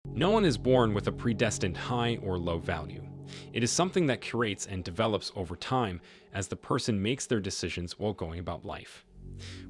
No one is born with a predestined high or low value. It is something that curates and develops over time as the person makes their decisions while going about life.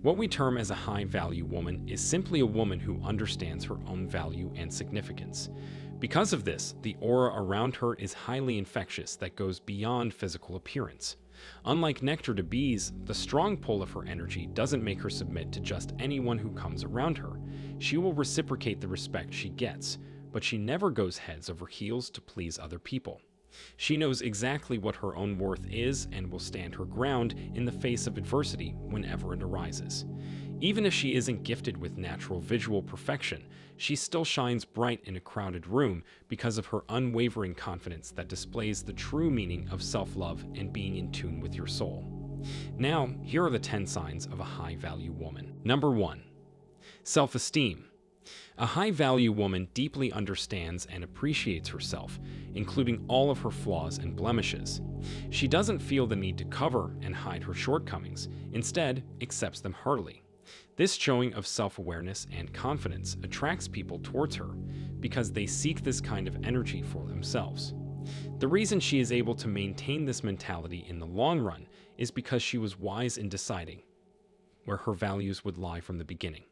What we term as a high-value woman is simply a woman who understands her own value and significance. Because of this, the aura around her is highly infectious that goes beyond physical appearance. Unlike nectar to bees, the strong pull of her energy doesn't make her submit to just anyone who comes around her. She will reciprocate the respect she gets, but she never goes heads over heels to please other people. She knows exactly what her own worth is and will stand her ground in the face of adversity whenever it arises. Even if she isn't gifted with natural visual perfection, she still shines bright in a crowded room because of her unwavering confidence that displays the true meaning of self-love and being in tune with your soul. Now, here are the 10 signs of a high-value woman. Number 1. Self-esteem. A high-value woman deeply understands and appreciates herself, including all of her flaws and blemishes. She doesn't feel the need to cover and hide her shortcomings, instead accepts them heartily. This showing of self-awareness and confidence attracts people towards her because they seek this kind of energy for themselves. The reason she is able to maintain this mentality in the long run is because she was wise in deciding where her values would lie from the beginning.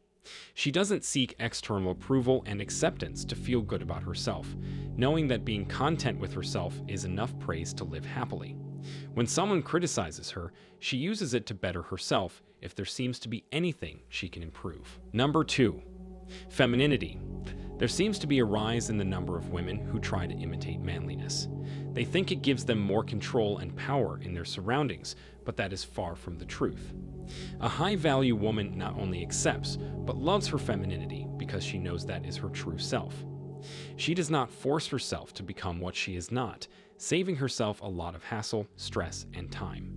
She doesn't seek external approval and acceptance to feel good about herself, knowing that being content with herself is enough praise to live happily. When someone criticizes her, she uses it to better herself if there seems to be anything she can improve. Number 2. Femininity. There seems to be a rise in the number of women who try to imitate manliness. They think it gives them more control and power in their surroundings, but that is far from the truth. A high-value woman not only accepts, but loves her femininity because she knows that is her true self. She does not force herself to become what she is not, saving herself a lot of hassle, stress, and time.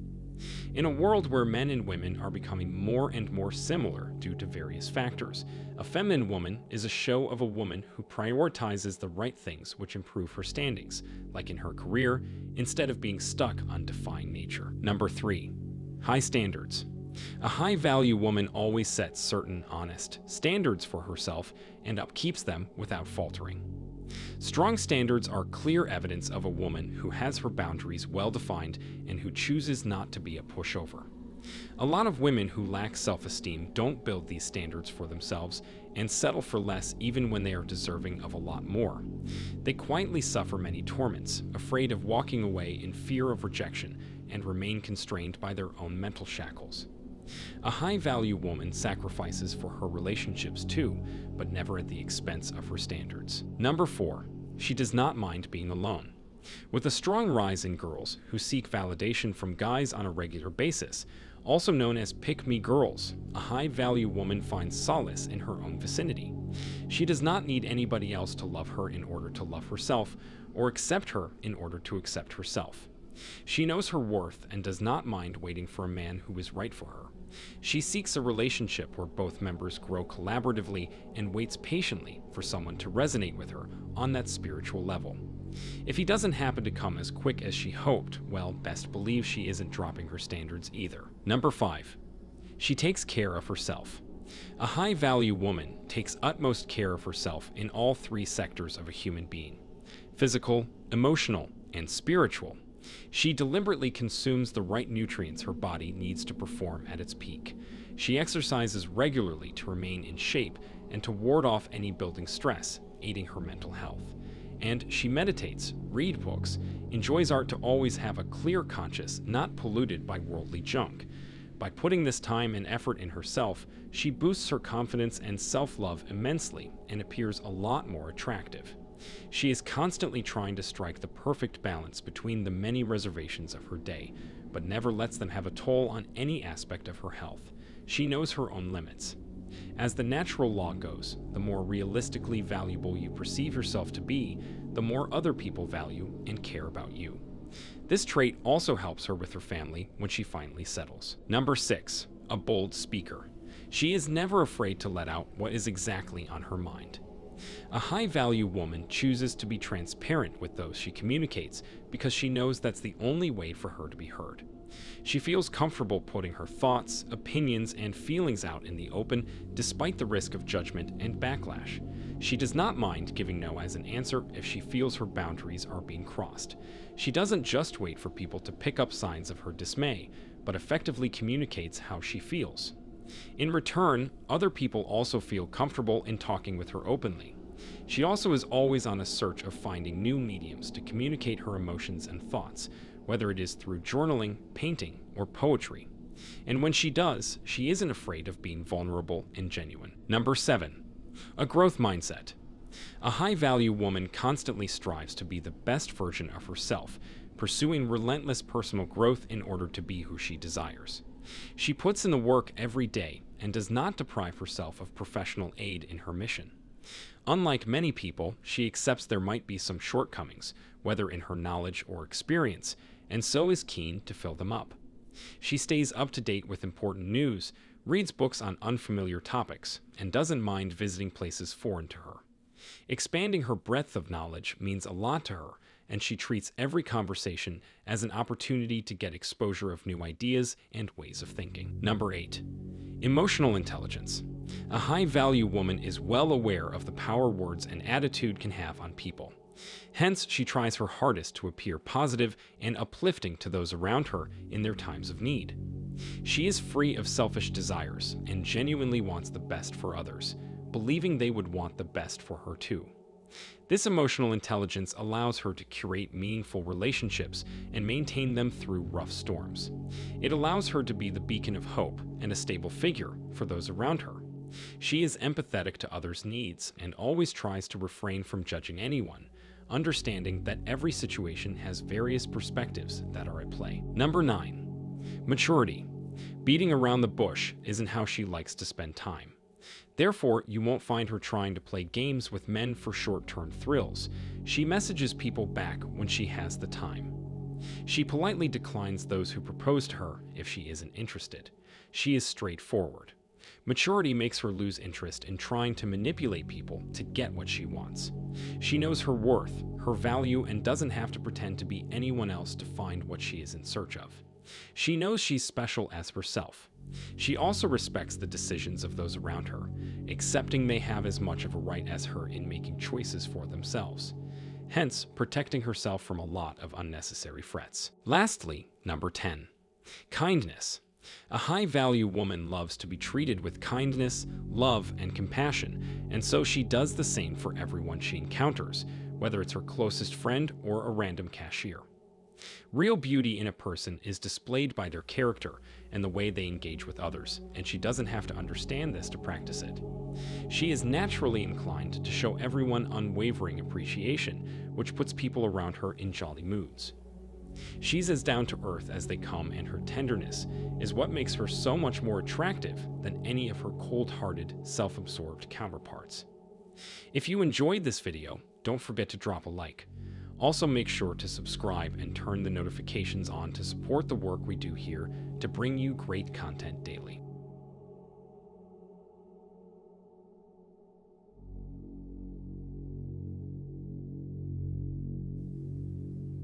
In a world where men and women are becoming more and more similar due to various factors, a feminine woman is a show of a woman who prioritizes the right things which improve her standings, like in her career, instead of being stuck on defying nature. Number 3. High standards. A high-value woman always sets certain, honest standards for herself and upkeeps them without faltering. Strong standards are clear evidence of a woman who has her boundaries well-defined and who chooses not to be a pushover. A lot of women who lack self-esteem don't build these standards for themselves and settle for less even when they are deserving of a lot more. They quietly suffer many torments, afraid of walking away in fear of rejection, and remain constrained by their own mental shackles. A high-value woman sacrifices for her relationships too, but never at the expense of her standards. Number 4. She does not mind being alone. With a strong rise in girls who seek validation from guys on a regular basis, also known as pick-me girls, a high-value woman finds solace in her own vicinity. She does not need anybody else to love her in order to love herself, or accept her in order to accept herself. She knows her worth and does not mind waiting for a man who is right for her. She seeks a relationship where both members grow collaboratively and waits patiently for someone to resonate with her on that spiritual level. If he doesn't happen to come as quick as she hoped, well, best believe she isn't dropping her standards either. Number 5. She takes care of herself. A high-value woman takes utmost care of herself in all 3 sectors of a human being: physical, emotional, and spiritual. She deliberately consumes the right nutrients her body needs to perform at its peak. She exercises regularly to remain in shape and to ward off any building stress, aiding her mental health. And she meditates, reads books, enjoys art to always have a clear conscience, not polluted by worldly junk. By putting this time and effort in herself, she boosts her confidence and self-love immensely and appears a lot more attractive. She is constantly trying to strike the perfect balance between the many reservations of her day, but never lets them have a toll on any aspect of her health. She knows her own limits. As the natural law goes, the more realistically valuable you perceive yourself to be, the more other people value and care about you. This trait also helps her with her family when she finally settles. Number 6. A bold speaker. She is never afraid to let out what is exactly on her mind. A high-value woman chooses to be transparent with those she communicates because she knows that's the only way for her to be heard. She feels comfortable putting her thoughts, opinions, and feelings out in the open despite the risk of judgment and backlash. She does not mind giving no as an answer if she feels her boundaries are being crossed. She doesn't just wait for people to pick up signs of her dismay, but effectively communicates how she feels. In return, other people also feel comfortable in talking with her openly. She also is always on a search of finding new mediums to communicate her emotions and thoughts, whether it is through journaling, painting, or poetry. And when she does, she isn't afraid of being vulnerable and genuine. Number 7. A growth mindset. A high-value woman constantly strives to be the best version of herself, pursuing relentless personal growth in order to be who she desires. She puts in the work every day and does not deprive herself of professional aid in her mission. Unlike many people, she accepts there might be some shortcomings, whether in her knowledge or experience, and so is keen to fill them up. She stays up to date with important news, reads books on unfamiliar topics, and doesn't mind visiting places foreign to her. Expanding her breadth of knowledge means a lot to her, and she treats every conversation as an opportunity to get exposure of new ideas and ways of thinking. Number 8. Emotional intelligence. A high-value woman is well aware of the power words and attitude can have on people. Hence, she tries her hardest to appear positive and uplifting to those around her in their times of need. She is free of selfish desires and genuinely wants the best for others, believing they would want the best for her too. This emotional intelligence allows her to curate meaningful relationships and maintain them through rough storms. It allows her to be the beacon of hope and a stable figure for those around her. She is empathetic to others' needs and always tries to refrain from judging anyone, understanding that every situation has various perspectives that are at play. Number 9. Maturity. Beating around the bush isn't how she likes to spend time. Therefore, you won't find her trying to play games with men for short-term thrills. She messages people back when she has the time. She politely declines those who propose to her if she isn't interested. She is straightforward. Maturity makes her lose interest in trying to manipulate people to get what she wants. She knows her worth, her value, and doesn't have to pretend to be anyone else to find what she is in search of. She knows she's special as herself. She also respects the decisions of those around her, accepting they have as much of a right as her in making choices for themselves, hence protecting herself from a lot of unnecessary frets. Lastly, number 10. Kindness. A high-value woman loves to be treated with kindness, love, and compassion, and so she does the same for everyone she encounters, whether it's her closest friend or a random cashier. Real beauty in a person is displayed by their character and the way they engage with others, and she doesn't have to understand this to practice it. She is naturally inclined to show everyone unwavering appreciation, which puts people around her in jolly moods. She's as down to earth as they come, and her tenderness is what makes her so much more attractive than any of her cold-hearted, self-absorbed counterparts. If you enjoyed this video, don't forget to drop a like. Also, make sure to subscribe and turn the notifications on to support the work we do here to bring you great content daily.